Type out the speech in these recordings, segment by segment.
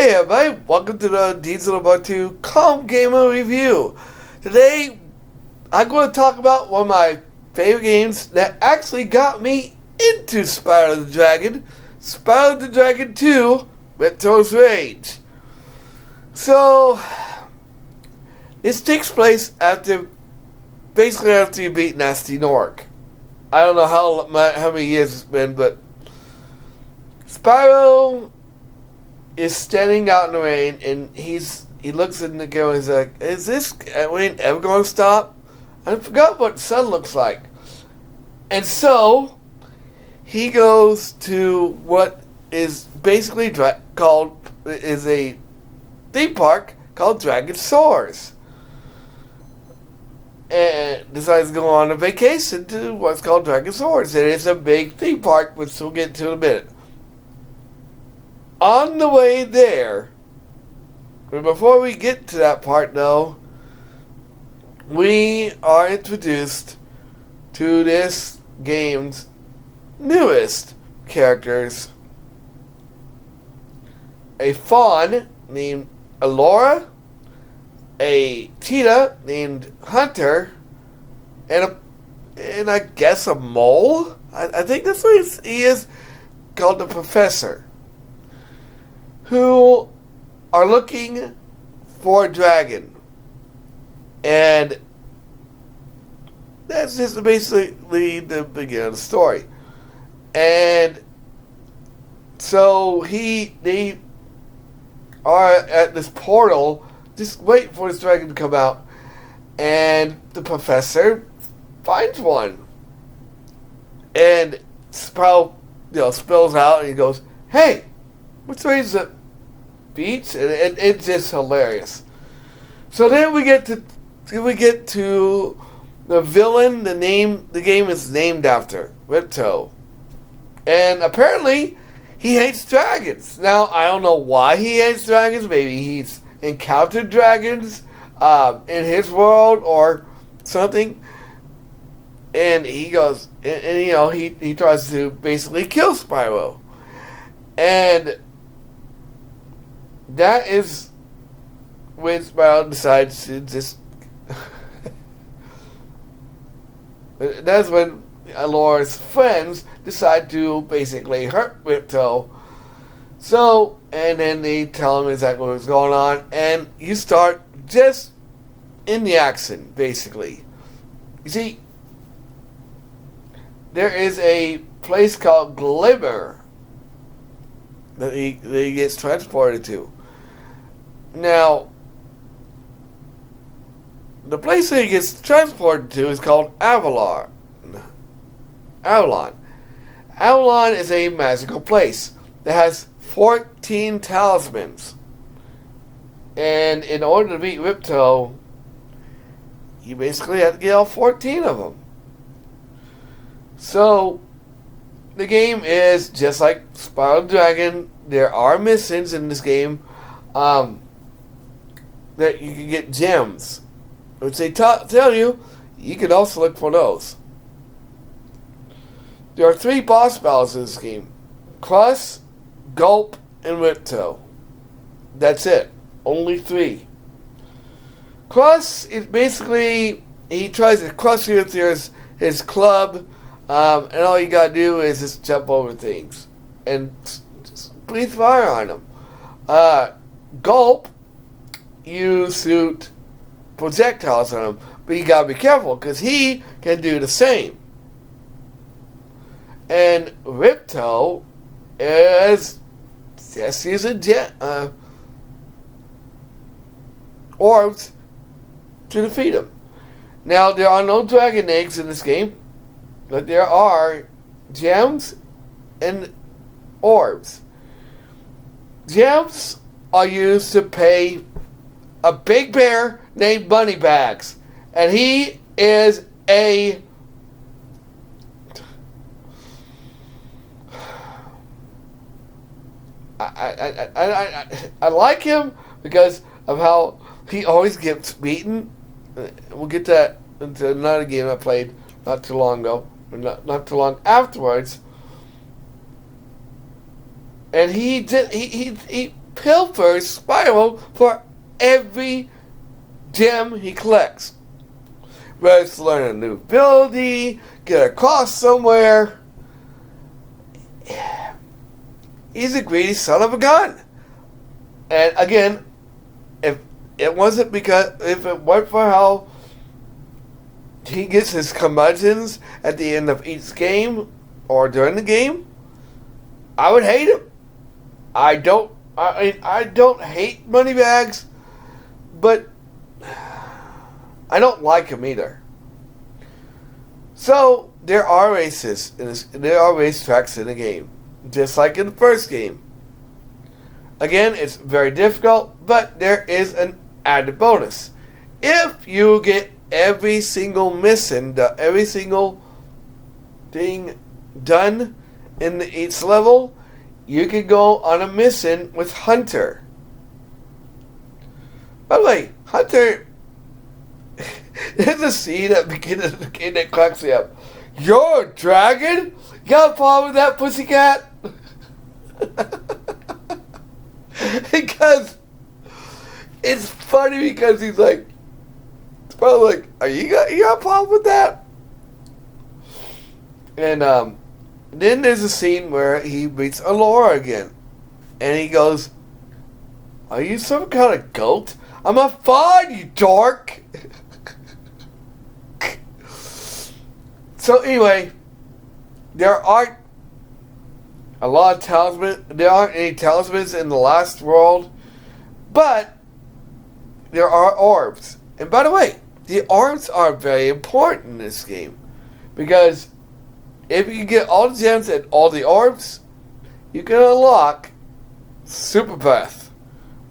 Hey everybody, welcome to the Diesel About 2 Calm Gamer Review. Today, I'm going to talk about one of my favorite games that actually got me into Spyro the Dragon, Spyro the Dragon 2, Ripto's Rage. So, this takes place basically after you beat Nasty Nork. I don't know how many years it's been, but Spyro is standing out in the rain, and he looks in the camera and he's like, is this rain ever going to stop? I forgot what the sun looks like. And so, he goes to what is basically is a theme park called Dragon Soars. And decides to go on a vacation to what's called Dragon Soars. And it's a big theme park, which we'll get to in a minute. On the way there, but before we get to that part though, we are introduced to this game's newest characters. A fawn named Alora, a cheetah named Hunter, and I guess a mole? I think that's what he is, called the Professor, who are looking for a dragon. And that's just basically the beginning of the story. And so they are at this portal, just waiting for this dragon to come out. And the Professor finds one. And Spyro, spills out and he goes, "Hey, which way is it?" Beach, and it's just hilarious. So then we get to the villain. The game is named after Ripto, and apparently he hates dragons. Now I don't know why he hates dragons. Maybe he's encountered dragons in his world or something. And he goes, and he tries to basically kill Spyro, and that is when Spyro decides to just... That's when Alora's friends decide to basically hurt Ripto. So, and then they tell him exactly what's going on, and you start just in the action, basically. You see, there is a place called Glimmer that he gets transported to. Now, the place that he gets transported to is called Avalon. Avalon is a magical place that has 14 talismans. And in order to beat Ripto, you basically have to get all 14 of them. So, the game is just like Spyro the Dragon. There are missions in this game. That you can get gems, which they tell you can also look for those. There are 3 boss battles in this game: Crust, Gulp, and Ripto. That's it. Only 3. Crust is basically, he tries to crush you with his club, and all you gotta do is just jump over things and just breathe fire on them. Gulp, you shoot projectiles on him, but you gotta be careful because he can do the same. And Ripto is just using orbs to defeat him. Now, there are no dragon eggs in this game, but there are gems and orbs. Gems are used to pay a big bear named Moneybags, and he is I like him because of how he always gets beaten. We'll get that into another game I played not too long ago, or not too long afterwards. And he pilfers Spyro for every gem he collects. Whether it's to learn a new ability, get across somewhere. He's a greedy son of a gun. And again, if it wasn't for how he gets his curmudgeons at the end of each game or during the game, I would hate him. I don't hate Moneybags, but I don't like him either. So there are races, there are racetracks in the game, just like in the first game. Again, it's very difficult, but there is an added bonus. If you get every single mission, every single thing done in each level, you can go on a mission with Hunter. By the way, Hunter, there's a scene at the beginning of the game that cracks me up. You're a dragon? You got a problem with that, pussycat? Because it's funny because he's like, it's probably like, you got a problem with that? And then there's a scene where he meets Alora again, and he goes, "Are you some kind of goat? I'm a fawn, you dork." So anyway, there aren't a lot of talismans. There aren't any talismans in the last world, but there are orbs. And by the way, the orbs are very important in this game, because if you get all the gems and all the orbs, you can unlock Super Breath,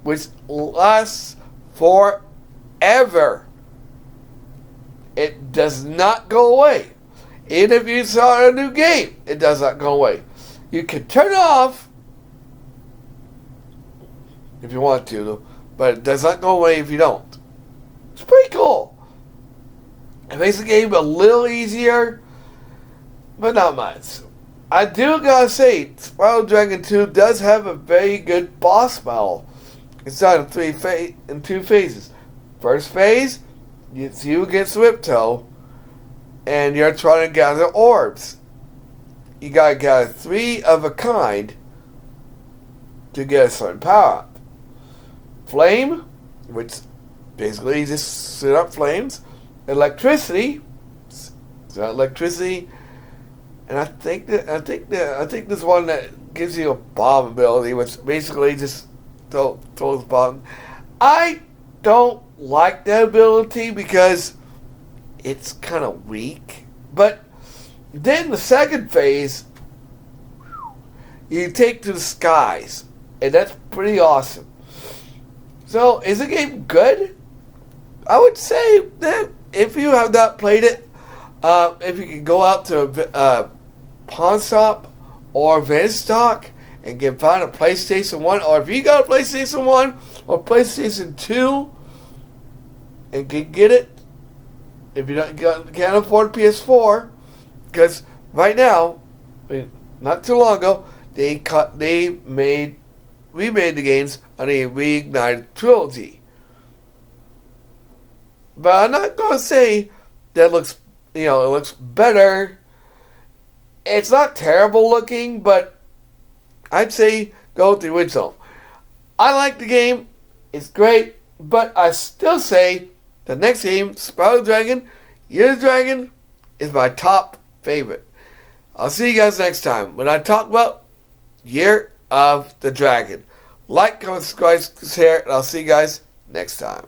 which lasts forever. It does not go away. Even if you start a new game, it does not go away. You can turn it off if you want to, but it does not go away if you don't. It's pretty cool. It makes the game a little easier, but not much. I do gotta say, Spyro Dragon 2 does have a very good boss battle. It's done in two phases. First phase, it's you against Ripto, and you're trying to gather orbs. You gotta gather 3 of a kind to get a certain power up. Flame, which basically just set up flames. Electricity, and I think there's one that gives you a bomb ability, which basically just throws bombs. I don't like that ability because it's kind of weak. But then the second phase, you take to the skies, and that's pretty awesome. So, is the game good? I would say that if you have not played it, if you can go out to a pawn shop or vintage stock and find a PlayStation 1, or if you got a PlayStation 1 or PlayStation 2 and can get it, if you can't afford PS4, because right now, not too long ago, they remade the games on a reignited trilogy. But I'm not gonna say that it looks better. It's not terrible looking, but I'd say go with the original. I like the game. It's great, but I still say the next game, Spyro Dragon, Year of the Dragon, is my top favorite. I'll see you guys next time when I talk about Year of the Dragon. Like, comment, subscribe, share, and I'll see you guys next time.